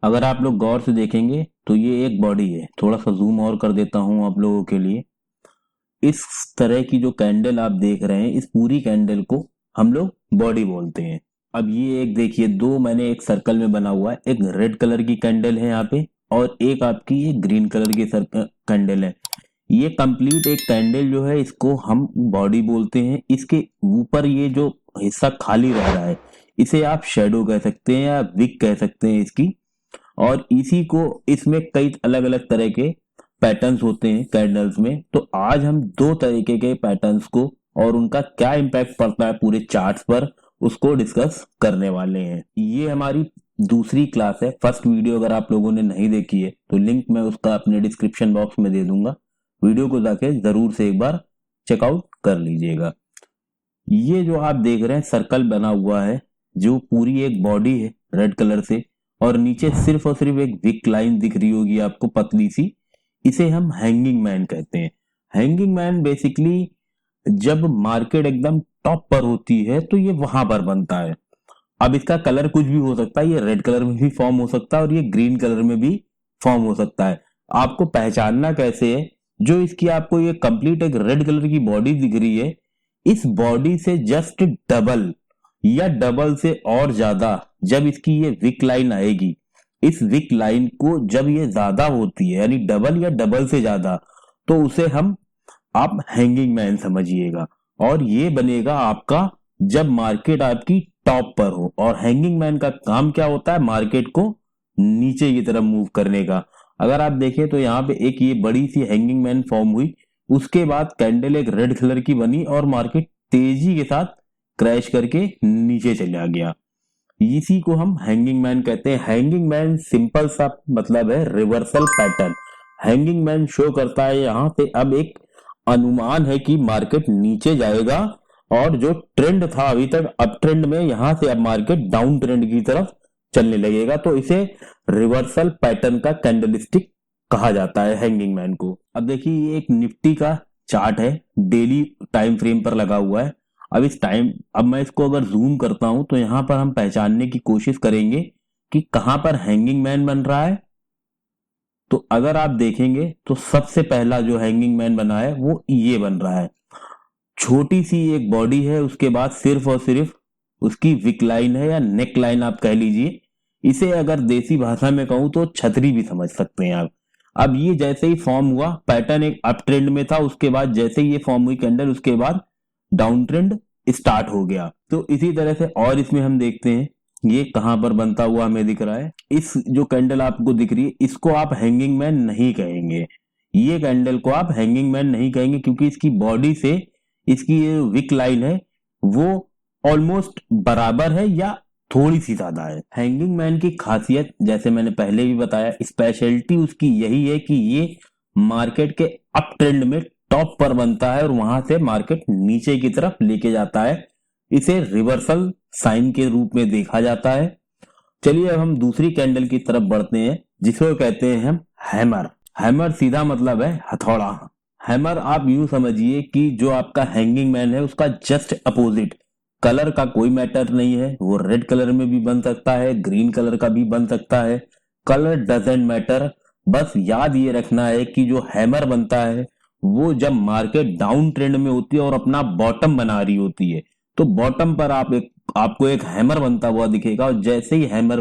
अगर आप लोग गौर से देखेंगे तो ये एक बॉडी है। थोड़ा सा जूम और कर देता हूं आप लोगों के लिए। इस तरह की जो कैंडल आप देख रहे हैं, इस पूरी कैंडल को हम लोग बॉडी बोलते हैं। अब ये एक देखिए, दो मैंने एक सर्कल में बना हुआ है। एक रेड कलर की कैंडल है यहाँ पे और एक आपकी ये ग्रीन कलर की कैंडल है। ये कंप्लीट एक कैंडल जो है, इसको हम बॉडी बोलते हैं। इसके ऊपर ये जो हिस्सा खाली रह रहा है, इसे आप शेडो कह सकते हैं या विक कह सकते हैं इसकी। और इसी को, इसमें कई अलग अलग तरह के पैटर्न्स होते हैं कैंडल्स में। तो आज हम दो तरीके के पैटर्न्स को और उनका क्या इम्पैक्ट पड़ता है पूरे चार्ट्स पर, उसको डिस्कस करने वाले हैं। ये हमारी दूसरी क्लास है। फर्स्ट वीडियो अगर आप लोगों ने नहीं देखी है तो लिंक मैं उसका अपने डिस्क्रिप्शन बॉक्स में दे दूंगा। वीडियो को जाके जरूर से एक बार चेकआउट कर लीजिएगा। ये जो आप देख रहे हैं सर्कल बना हुआ है, जो पूरी एक बॉडी है रेड कलर से, और नीचे सिर्फ और सिर्फ एक विक लाइन दिख रही होगी आपको पतली सी। इसे हम हैंगिंग मैन कहते हैं। हैंगिंग मैन बेसिकली जब मार्केट एकदम टॉप पर होती है तो ये वहां पर बनता है। अब इसका कलर कुछ भी हो सकता है, ये रेड कलर में भी फॉर्म हो सकता है और ये ग्रीन कलर में भी फॉर्म हो सकता है। आपको पहचानना कैसे है? जो इसकी आपको ये कंप्लीट एक रेड कलर की बॉडी दिख रही है, इस बॉडी से जस्ट डबल या डबल से और ज्यादा जब इसकी ये विक लाइन आएगी, इस विक लाइन को जब ये ज्यादा होती है यानी डबल या डबल से ज्यादा, तो उसे हम आप हैंगिंग मैन समझिएगा। और ये बनेगा आपका जब मार्केट आपकी टॉप पर हो। और हैंगिंग मैन का काम क्या होता है? मार्केट को नीचे की तरफ मूव करने का। अगर आप देखें तो यहाँ पे एक ये बड़ी सी हैंगिंग मैन फॉर्म हुई, उसके बाद कैंडल एक रेड कलर की बनी और मार्केट तेजी के साथ क्रैश करके नीचे चला गया। इसी को हम हैंगिंग मैन कहते हैं। हैंगिंग मैन सिंपल सा मतलब है reversal pattern. Hanging man show करता है यहाँ पे अब एक अनुमान है कि मार्केट नीचे जाएगा और जो ट्रेंड था अभी तक अप ट्रेंड में, यहां से अब मार्केट डाउन ट्रेंड की तरफ चलने लगेगा। तो इसे रिवर्सल पैटर्न का कैंडलस्टिक कहा जाता है हैंगिंग मैन को। अब देखिए ये एक निफ्टी का चार्ट है, डेली टाइम फ्रेम पर लगा हुआ है। अब मैं इसको अगर जूम करता हूं तो यहां पर हम पहचानने की कोशिश करेंगे कि कहां पर हैंगिंग मैन बन रहा है। तो अगर आप देखेंगे तो सबसे पहला जो हैंगिंग मैन बना है वो ये बन रहा है। छोटी सी एक बॉडी है, उसके बाद सिर्फ और सिर्फ उसकी विक लाइन है या नेक लाइन आप कह लीजिए। इसे अगर देसी भाषा में कहूं तो छतरी भी समझ सकते हैं आप। अब ये जैसे ही फॉर्म हुआ, पैटर्न एक अप ट्रेंड में था, उसके बाद जैसे ही ये फॉर्म हुई कैंडल, उसके बाद डाउन ट्रेंड स्टार्ट हो गया। तो इसी तरह से और इसमें हम देखते हैं ये कहां पर बनता हुआ हमें दिख रहा है। इस जो कैंडल आपको दिख रही है, इसको आप हैंगिंग मैन नहीं कहेंगे। ये कैंडल को आप हैंगिंग मैन नहीं कहेंगे क्योंकि इसकी बॉडी से इसकी ये विक लाइन है वो ऑलमोस्ट बराबर है या थोड़ी सी ज्यादा है। हैंगिंग मैन की खासियत, जैसे मैंने पहले भी बताया, स्पेशलिटी उसकी यही है कि ये मार्केट के अप ट्रेंड में टॉप पर बनता है और वहां से मार्केट नीचे की तरफ लेके जाता है। इसे रिवर्सल साइन के रूप में देखा जाता है। चलिए अब हम दूसरी कैंडल की तरफ बढ़ते हैं, जिसको कहते हैं हम हैमर। हैमर सीधा मतलब है हथौड़ा। हैमर आप यूं समझिए कि जो आपका हैंगिंग मैन है उसका जस्ट अपोजिट। कलर का कोई मैटर नहीं है, वो रेड कलर में भी बन सकता है, ग्रीन कलर का भी बन सकता है। Colour doesn't matter. बस याद ये रखना है कि जो हैमर बनता है वो जब मार्केट डाउन ट्रेंड में होती है और अपना बॉटम बना रही होती है, तो बॉटम पर आपको एक हैमर बनता हुआ दिखेगा। और जैसे ही हैमर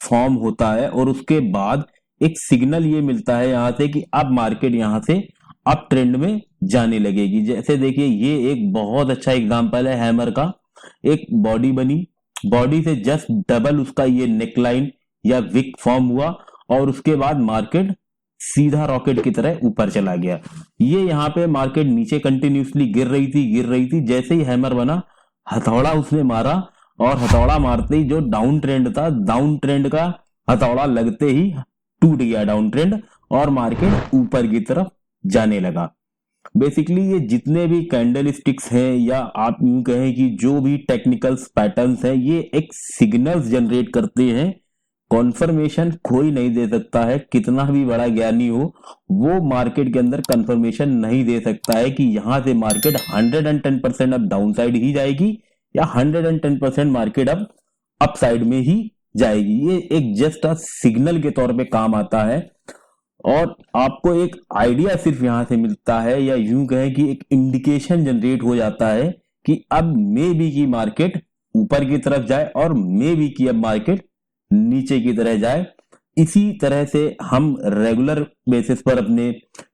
फॉर्म होता है और उसके बाद एक सिग्नल ये मिलता है यहां से कि अब मार्केट यहां से अप ट्रेंड में जाने लगेगी। जैसे देखिए ये एक बहुत अच्छा एग्जांपल है हैमर का। एक बॉडी बनी, बॉडी से जस्ट डबल उसका ये नेक लाइन या विक फॉर्म हुआ और उसके बाद मार्केट सीधा रॉकेट की तरह ऊपर चला गया। ये यहाँ पे मार्केट नीचे कंटिन्यूसली गिर रही थी। जैसे ही हैमर बना, हथौड़ा उसने मारा और हथौड़ा मारते ही जो डाउन ट्रेंड था, डाउन ट्रेंड का हथौड़ा लगते ही टूट गया डाउन ट्रेंड और मार्केट ऊपर की तरफ जाने लगा। बेसिकली ये जितने भी कैंडल स्टिक्स हैं या आप यूं कहें कि जो भी टेक्निकल पैटर्न्स हैं, ये एक सिग्नल्स जनरेट करते हैं। कॉन्फर्मेशन कोई नहीं दे सकता है, कितना भी बड़ा ज्ञानी हो वो मार्केट के अंदर कन्फर्मेशन नहीं दे सकता है कि यहां से मार्केट 110% अब डाउन साइड ही जाएगी या 110% मार्केट अब अप साइड में ही जाएगी। ये एक जस्ट सिग्नल के तौर पे काम आता है और आपको एक आइडिया सिर्फ यहां से मिलता है, या यूं कहें कि एक इंडिकेशन जनरेट हो जाता है कि अब मे बी की मार्केट ऊपर की तरफ जाए और मे बी की अब मार्केट नीचे की तरह जाए। इसी तरह से हम रेगुलर बेसिस पर अपने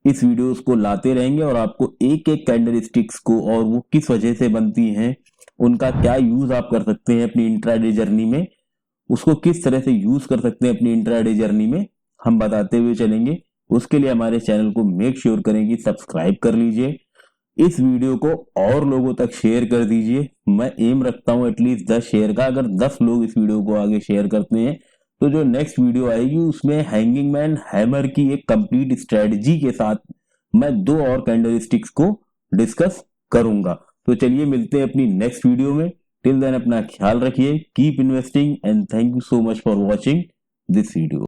इस वीडियोस को लाते रहेंगे और आपको एक एक कैंडल स्टिक्स को और वो किस वजह से बनती हैं, उनका क्या यूज आप कर सकते हैं अपनी इंट्राडे जर्नी में, उसको किस तरह से यूज कर सकते हैं अपनी इंट्राडे जर्नी में, हम बताते हुए चलेंगे। उसके लिए हमारे चैनल को मेक श्योर करें कि सब्सक्राइब कर लीजिए, इस वीडियो को और लोगों तक शेयर कर दीजिए। मैं एम रखता हूं एटलीस्ट 10 शेयर का। अगर 10 लोग इस वीडियो को आगे शेयर करते हैं तो जो नेक्स्ट वीडियो आएगी उसमें हैंगिंग मैन हैमर की एक कंप्लीट स्ट्रेटजी के साथ मैं 2 और कैंडल स्टिक्स को डिस्कस करूंगा। तो चलिए मिलते हैं अपनी नेक्स्ट वीडियो में। टिल देन अपना ख्याल रखिए, keep investing and thank you so much for watching this video.